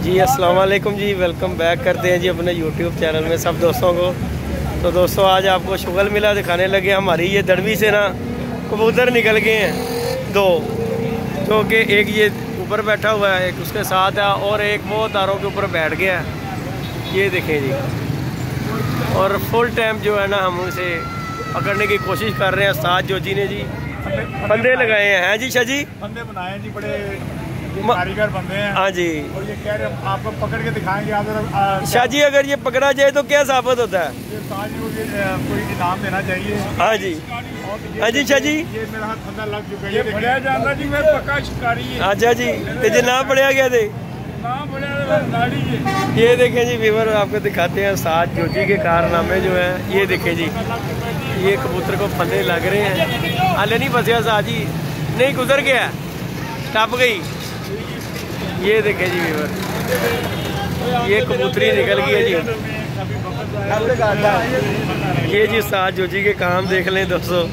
जी अस्सलाम वालेकुम जी, welcome back करते हैं जी अपने यूट्यूब चैनल में सब दोस्तों को। तो दोस्तों आज आपको शुगल मिला दिखाने लगे। हमारी ये दड़बी से ना कबूतर निकल गए हैं दो, जो कि एक ये ऊपर बैठा हुआ है, एक उसके साथ है और एक वो तारों के ऊपर बैठ गया है। ये देखें जी, और फुल टाइम जो है ना हम उसे पकड़ने की कोशिश कर रहे हैं। उस्ताद जोजी ने जी फंदे लगाए हैं जी। शाह जी फंदे बनाए जी, बड़े कारीगर बंदे हैं। हाँ जी, और ये कह रहे हैं आपको पकड़ के दिखाएंगे। आप शाह जी अगर ये पकड़ा जाए तो क्या साबित होता है? कोई इनाम देना चाहिए। हाँ जी, हाँ जी शाह जी। ये मेरा हाथ फंदा लग चुका है, ये फड़िया जाना जी, मैं पक्का शिकारी है। अच्छा जी, तो जो ना पड़िया गया थे ये देखें जी व्यूअर, आपको दिखाते हैं उस्ताद जोजी के कारनामे जो है। ये देखें जी, ये कबूतर को फंदे लग रहे हैं। हाले नहीं फंसिया उस्ताद जी, नहीं गुजर गया, टप गई। ये देखें जी व्यूअर, ये कबूतरी निकल गई है जी। ये जी उस्ताद जोजी के काम देख लें दोस्तों।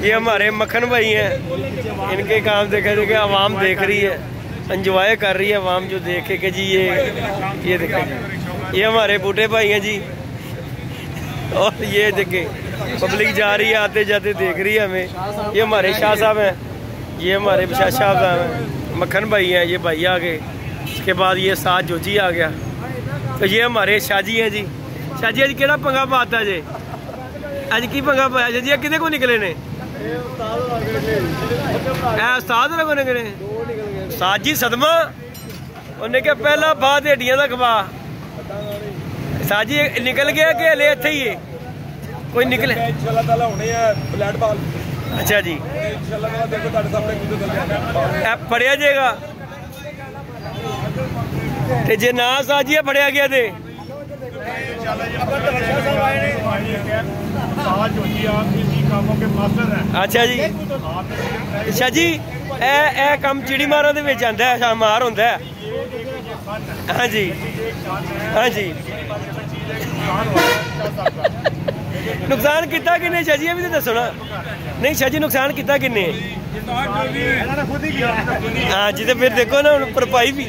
ये हमारे मक्खन भाई हैं, इनके काम देखे देखे आवाम देख रही है, एंजॉय कर रही है आवाम जो देखे कि जी ये देखें जी, ये हमारे बूटे भाई हैं जी। और ये देखें पब्लिक जा रही है, आते जाते देख रही है हमें। ये हमारे शाह साहब हैं, ये हमारे शाह साहब हैं, मक्खन भाई हैं, ये भाई आ गए। उसके बाद ये उस्ताद जोजी आ गया। तो ये हमारे शाह जी हैं जी। शाह जी अज केड़ा पंगा पाता जे? अज की पंगा पाया जी? किदे को निकले ने? उस्ताद को निकले। उस्ताद जी सदमा उन्हें क्या पहला बाद हड्डियां का खबा। उस्ताद जी निकल गया कि हले इत्थे ही है? कोई निकले? अच्छा जी, फड़िया जाएगा ते जे ना उस्ताद जी फड़िया गया थे अच्छा जी। अच्छा जी, ए काम चिड़ी मारा दे विच आंदा है, मार होंदा है। हाँ जी, हाँ जी। नुकसान कितना किन्ने शाह जी, अभी तो दसो ना। नहीं शाह जी नुकसान कितना किन्ने? हाँ जी, तो फिर देखो ना भरपाई भी।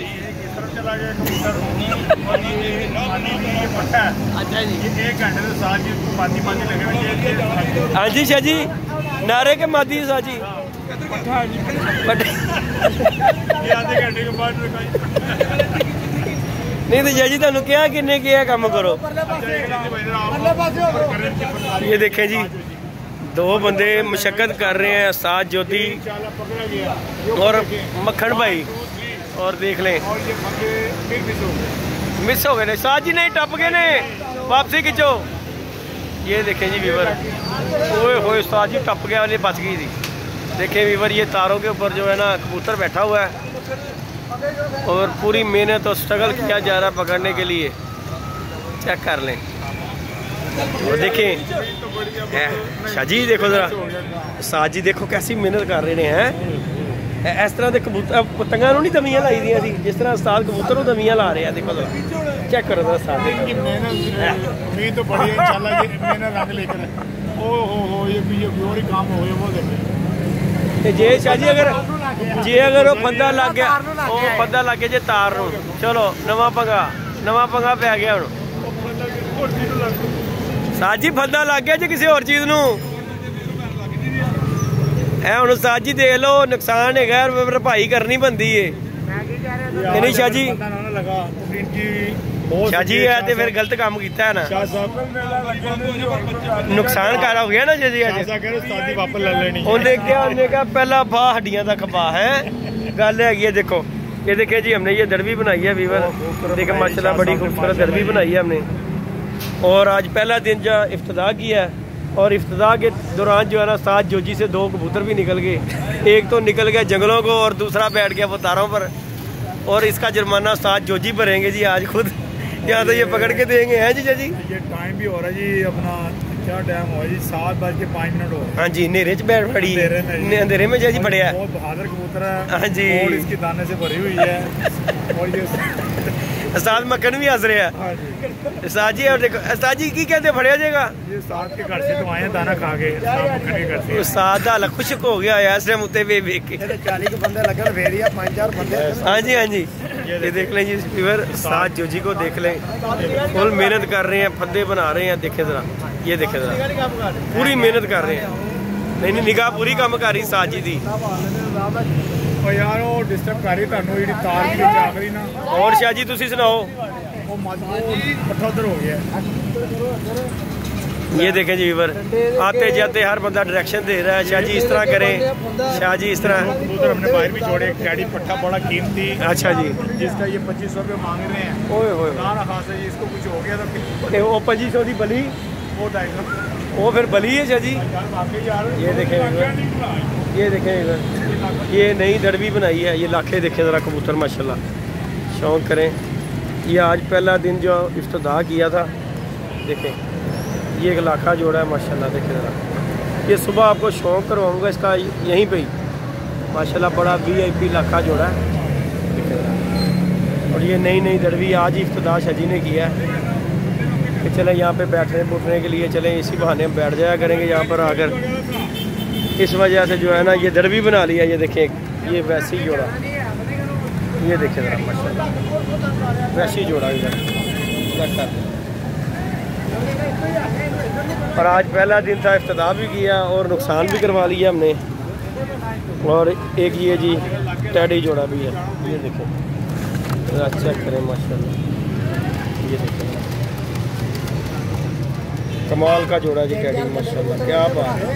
हाँ जी शाह जी, नारे के मादी शाह जी। नहीं तो शाह जी तुहानू क्या किन्ने किया काम करो। ये देखें जी, दो बंदे मशक्कत कर रहे हैं, उस्ताद जोजी और मक्खन भाई। और देख लें मिस हो गए ने, उस्ताद जी नहीं टप गए ने, वापसी खिंचो। ये देखें जी वीवर, ओए होए उस्ताद जी टप गया, वाली बच गई थी। देखें वीवर, ये तारों के ऊपर जो है ना कबूतर बैठा हुआ है और पूरी मेहनत और स्ट्रगल किया जा रहा है पकड़ने के लिए। चेक कर लें और देखें शाह जी, देखो जरा उस्ताद जी देखो कैसी मेहनत कर रहे हैं। इस तरह के कबूतर पतंगा नहीं दमियां लाई दी सी, जिस तरह उस्ताद कबूतर को दमियां ला रहे हैं। देखो जरा चेक करो जरा उस्ताद उम्मीद तो बड़ी है इंशाल्लाह, ये मेहनत रंग लेकर ओ हो ये और ही काम हो वो देखें। जे शाह जी अगर वो फंदा लग गया, वो फंदा लग गया जे तार नूं, चलो नवा पंगा पै गया हुण। उस्ताद जी फंदा लग गया जी किसी और चीज़ नूं। हुण उस्ताद जी देख लो नुकसान है, भरपाई करनी बनती है। नहीं शाह जी, शाह जी है तो फिर गलत काम किया है ना, नुकसान कर हो गया ना जी। उन्हें क्या पहला भा हड्डियां का खपा है, गल है। देखो ये देखिए जी, हमने ये दड़बी बनाई है वीवर, देखो माशाल्लाह बड़ी खूबसूरत दड़बी बनाई है हमने। और आज पहला दिन जो इफ्तिदा किया है, और इफ्तिदा के दौरान जो है ना उस्ताद जोजी से दो कबूतर भी निकल गए। एक तो निकल गया जंगलों को और दूसरा बैठ गया वो तारों पर। और इसका जुर्माना उस्ताद जोजी भरेंगे जी आज खुद, या तो ये पकड़ के देंगे। हैं जी जी, ये टाइम भी हो रहा है जी, अपना क्या टाइम हो जी, 7:05 हो। हाँ जी, नेरे च बैठ पड़ी, अंधेरे में जी पड़िया। बहुत बहादुर कबूतर है। हाँ जी, और इसकी दाने से भरी हुई है। और ये उस्ताद मक्खन भी हंस रहे हैं। उस्ताद जी और देखो उस्ताद जी की कहते फड़िया जाएगा, ये उस्ताद के घर से तो आए दाना खा के, मक्खन के घर से। उस्ताद हाल खुश हो गया है इस टाइम उत्ते वे वेख के। 40 बंदे लगे, 5-4 बंदे। हाँ जी, हाँ जी। ये देख लें जी व्यूअर, साथ जोजी को देख लें, फुल मेहनत कर रहे हैं, फंदे बना रहे हैं। देखे ज़रा, ये देखे ज़रा, पूरी मेहनत कर रहे हैं। नहीं निगाह पूरी काम कर रही साथ जी दी। और यार वो डिस्टर्ब कर रही थानू जी तार की जाग रही ना। और शाह जी तुसी सुनाओ। वो पट्ठा उधर हो गया। ये देखें जी व्यूअर, आते जाते हर बंदा डायरेक्शन दे रहा है। शाह जी इस तरह करें, शाह जी इस तरह। कबूतर हमने बाहर भी छोड़े। डैडी पट्ठा बड़ा कीमती। अच्छा जी, जिसका ये 2500 रुपये मांग रहे हैं। ओए होए, खास है जी, इसको कुछ हो गया तो वो 2500 की बली, वो 250। वो फिर बली है शाह जी। ये देखें व्यूअर, ये देखें व्यूअर, ये नई दड़बी बनाई है। ये लाखे देखें ज़रा कबूतर माशाल्लाह, शौक़ करें। ये आज पहला दिन जो इफ्तिताह किया था, देखें ये एक लाखा जोड़ा है माशाल्लाह। देखें ज़रा, ये सुबह आपको शौक़ करवाऊँगा इसका यहीं पे ही माशाल्लाह। बड़ा VIP लाखा जोड़ा है, देखें ज़रा। और ये नई दड़बी आज ही इफ्तिताह शाह जी ने किया है कि चलें यहाँ पे बैठने के लिए चलें, इसी बहाने हम बैठ जाया करेंगे यहाँ पर आकर। इस वजह से जो है ना ये दड़बी बना लिया। ये देखें, ये वैसी जोड़ा, ये देखें ज़रा माशाल्लाह, वैसी जोड़ा इधर। और आज पहला दिन था, इफ्तिताह भी किया और नुकसान भी करवा लिया हमने। और एक ये जी टैडी जोड़ा भी है, ये देखें ज़रा, चेक करें माशाल्लाह। ये देखें कमाल का जोड़ा जी टैडी माशाल्लाह, क्या बात है।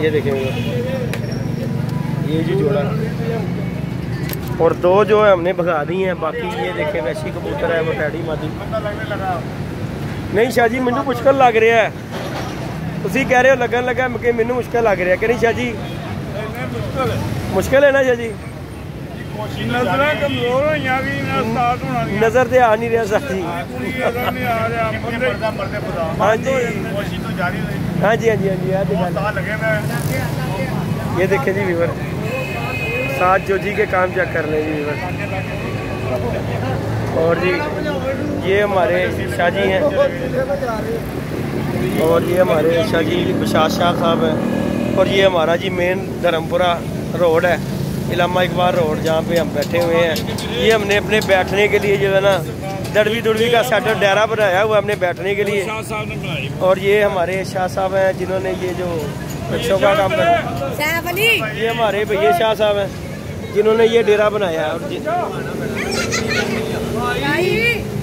ये देखें ये जी जोड़ा, और दो जो है हमने भगा दी हैं। बाकी ये देखें वैसी कबूतर है, वो टैडी मादी। नहीं शाह जी, मैनू मुश्किल लग रहा है। तुसी कह रहे हो लगन लगा कि मैनू मुश्किल लग रहा है कि नहीं शाह जी? मुश्किल है ना शाह जी? नजर से आ नहीं रहा शाह जी। हाँ जी, हाँ जी, हाँ जी, हाँ जी। ये देखें जी व्यूअर, साथ जोजी के काम चेक कर लें जी व्यूअर। और जी ये हमारे शाह जी हैं, और ये हमारे शाह जी बशार शाह साहब हैं। और ये हमारा जी मेन धर्मपुरा रोड है, इलामा इकबाल रोड, जहाँ पे हम बैठे हुए हैं। ये हमने अपने बैठने के लिए जो है ना दड़वी का सेटअप डेरा बनाया हुआ हमने बैठने के लिए। और ये हमारे शाह साहब हैं जिन्होंने ये जो बच्चों का काम कर, ये हमारे भैया शाह साहब हैं जिन्होंने ये डेरा बनाया। और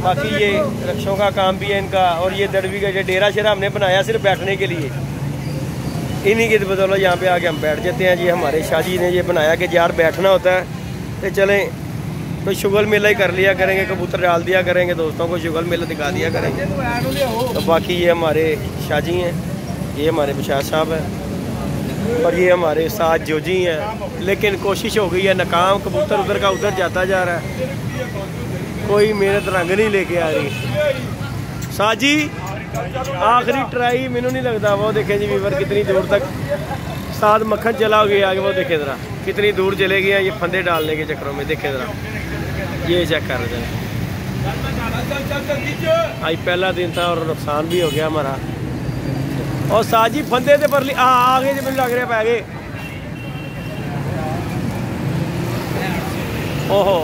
बाकी ये रक्षों का काम भी है इनका। और ये दड़वी का जो डेरा शेरा हमने बनाया सिर्फ बैठने के लिए, इन्हीं की बदौलत यहाँ पे आके हम बैठ जाते हैं जी। हमारे शाह जी ने ये बनाया कि यार बैठना होता है तो चलें कोई शुगल मेला ही कर लिया करेंगे, कबूतर डाल दिया करेंगे, दोस्तों को शुगल मेला दिखा दिया करेंगे। तो बाकी ये हमारे शाह जी हैं, ये हमारे बशार साहब हैं, और ये हमारे साथ जोजी हैं। लेकिन कोशिश हो गई है नाकाम, कबूतर उधर का उधर जाता जा रहा है, कोई मेहनत रंग नहीं लेके आ रही। शाह जी आखिरी ट्राई, मैनू नहीं लगता। वो देखें जी व्यूअर कितनी दूर तक साथ मक्खन चला गया आगे, वो देखें ज़रा कितनी दूर चले गए हैं ये फंदे डालने के चक्करों में। देखें ज़रा, ये चेक कर रहे थे। आज पहला दिन था और नुकसान भी हो गया हमारा। और शाह जी फंदे ते पर आगे जो मैंने लग रहा पै गए। ओहो,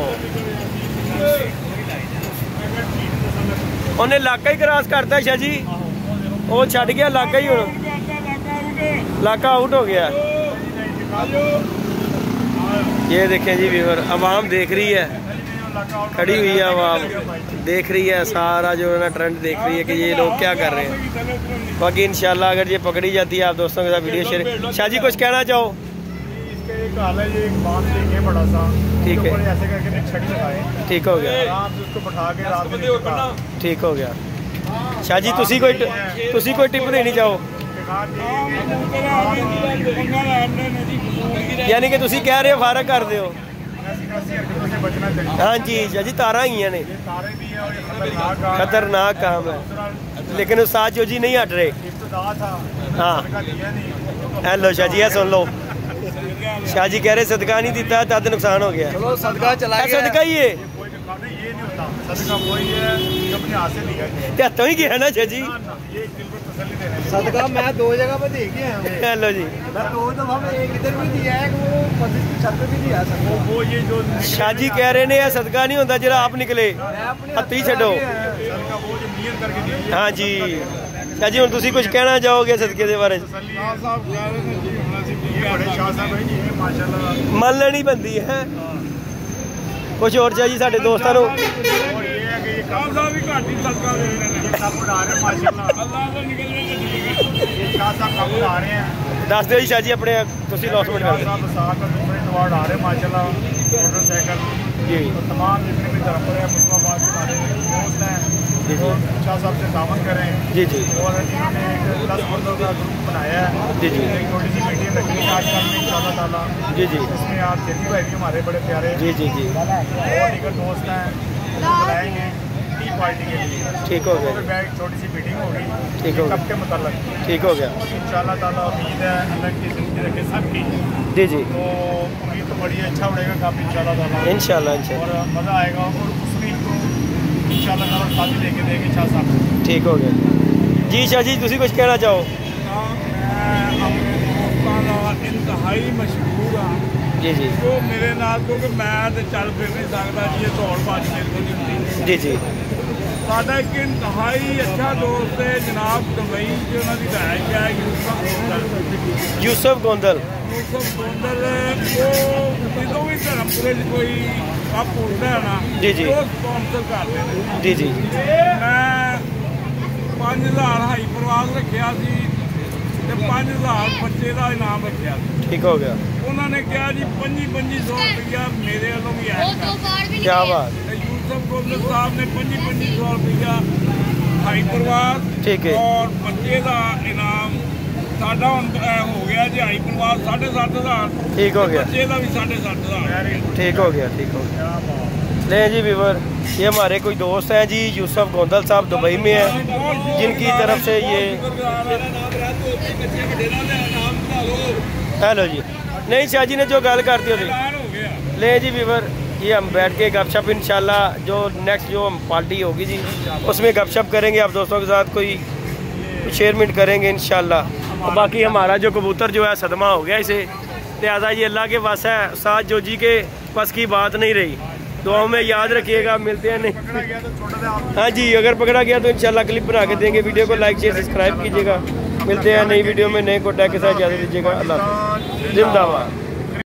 उन्हें इलाका ही क्रॉस करता शाह जी, वो छड़ गया इलाका ही, इलाका आउट हो गया। ये देखें जी व्यूअर, आवाम देख रही है, खड़ी हुई है आवाम, देख रही है सारा जो है ना ट्रेंड देख रही है कि ये लोग क्या कर रहे हैं। बाकी इंशाल्लाह अगर ये पकड़ी जाती है आप दोस्तों के साथ वीडियो शेयर। शाह जी कुछ कहना चाहो? ठीक है, ठीक हो गया, ठीक हो गया। शाह जी तुसी कोई टिप देनी चाहो? यानी कि तुसी कह रहे हो फारग कर दो। हाँ जी शाह जी, तारा ही ने, खतरनाक काम है, लेकिन उस्ताद जो जी नहीं हट रहे। हाँ हेलो शाह जी, सुन लो, शाह जी कह रहे सदका नहीं दिता तद नुकसान हो गया। चलो सदका चला गया, सदका ही है। सदका वही है जो अपने हाथ से लिया है। ते हत्थों ही गया ना जी। ये दिल को तसल्ली देने के लिए। सदका मैं 2 जगह पे दे के आया हूँ। हेलो जी। मैं 2 दफा में एक इधर भी दिया है, वो मस्जिद की छत पे भी दिया सदका। वो ये जो शाह जी कह रहे ने सदका नहीं होता जरा आप निकले हत्थी छो। सदका वो जो नियत करके दिया। हाँ जी शाह जी, हम तुसी कुछ कहना चाहोगे सदके के बारे में? साहब कह रहे हैं जी ये बड़े शाह साहब है जी, माशाल्लाह मान लेनी बनती है। कुछ और चाहिए साढ़े दोस्तों को? और ये है कि ये काम साहब भी घाटी सदका दे रहे हैं, सब उड़ा रहे हैं माशाल्लाह। अल्लाह से निकल रहे हैं ये शाह साहब काम उड़ा रहे हैं। दस दो जी शाह जी अपने तुसी लॉसमेंट कर साहब साथ में दूसरे दवा उड़ा रहे हैं माशाल्लाह। मोटरसाइकिल जी तो तमाम जितने भी तरफ है मुस्लिमाबाद के हमारे दोस्त हैं जी जो शाह साहब से दामन करें। जी जी और इन्होंने एक 10 बंदों का ग्रुप बनाया है। जी जी एक छोटी सी मीटिंग रखी है आजकल में इंशाल्लाह ताला। जी जी इसमें आप जेपी भाई भी हमारे बड़े प्यारे जी जी जी और दीगर दोस्त हैं वो बुलाएंगे टी पार्टी के लिए। ठीक हो गया, तो फिर एक छोटी सी मीटिंग होगी ठीक हो गया, कब के मुताल्लिक। ठीक हो गया इंशाल्लाह ताला उम्मीद है अल्लाह की ज़िंदगी रखे सबकी। जी जी तो उम्मीद तो बड़ी अच्छा उड़ेगा काफ़ी इंशाल्लाह ताला। इंशाल्लाह और मज़ा आएगा और उसमें तो इंशाल्लाह ताला शादी लेके देंगे शाह साहब को। ठीक हो गया जी। शाह जी तुसी कुछ कहना चाहो? मैं अपने दोस्तों नाल इंतहाई मशहूर हाँ जी जी तो मेरे नाल क्योंकि मैं तो चल फिर नहीं सकता जी, ये दौड़ भाज मेरे को नहीं होती। जी जी साडा एक इंतहाई अच्छा दोस्त है जनाब दुबई जो उन्होंने रिहायश है यूसुफ गोंदल। यूसुफ गोंदल वो जो भी धर्मपुरे कोई कप होता है ना जी जी वो स्पॉन्सर करते हैं। जी जी मैं 5000 हाई प्रवास रखिया सी ते 5000 बच्चे का इनाम रखिया सी। ठीक हो गया, उन्होंने कहा जी 2500 रुपया मेरे वालों भी है। क्या बात। यूसुफ गोंदल साहब ने 2500 रुपया हाई प्रवास ठीक है और बच्चे का इनाम साडा हो गया जी हाई प्रवास 7,500। ठीक हो गया, बच्चे का भी 7,500। ठीक हो गया, ठीक हो गया। ले जी व्यूअर, ये हमारे कोई दोस्त हैं जी यूसुफ गोंदल साहब दुबई में हैं, जिनकी तरफ से ये हेलो जी। नहीं शाह जी ने जो गल करती होती ले जी व्यूअर, ये हम बैठ के गपशप इंशाल्लाह जो नेक्स्ट जो हम पार्टी होगी जी उसमें गपशप करेंगे आप दोस्तों के साथ, कोई शेयरमेंट करेंगे इंशाल्लाह। और बाकी हमारा जो कबूतर जो है सदमा हो गया इसे, लिहाजा ये अल्लाह के पास है, साथ जो जी के पास की बात नहीं रही। दुआओं में याद रखिएगा, मिलते हैं नहीं। हाँ जी, अगर पकड़ा गया तो इंशाल्लाह क्लिप बना के देंगे। वीडियो को लाइक शेयर सब्सक्राइब कीजिएगा। मिलते हैं नई वीडियो में नए कोटैग के साथ, इजाज़त दीजिएगा। अल्लाह जिंदाबाद।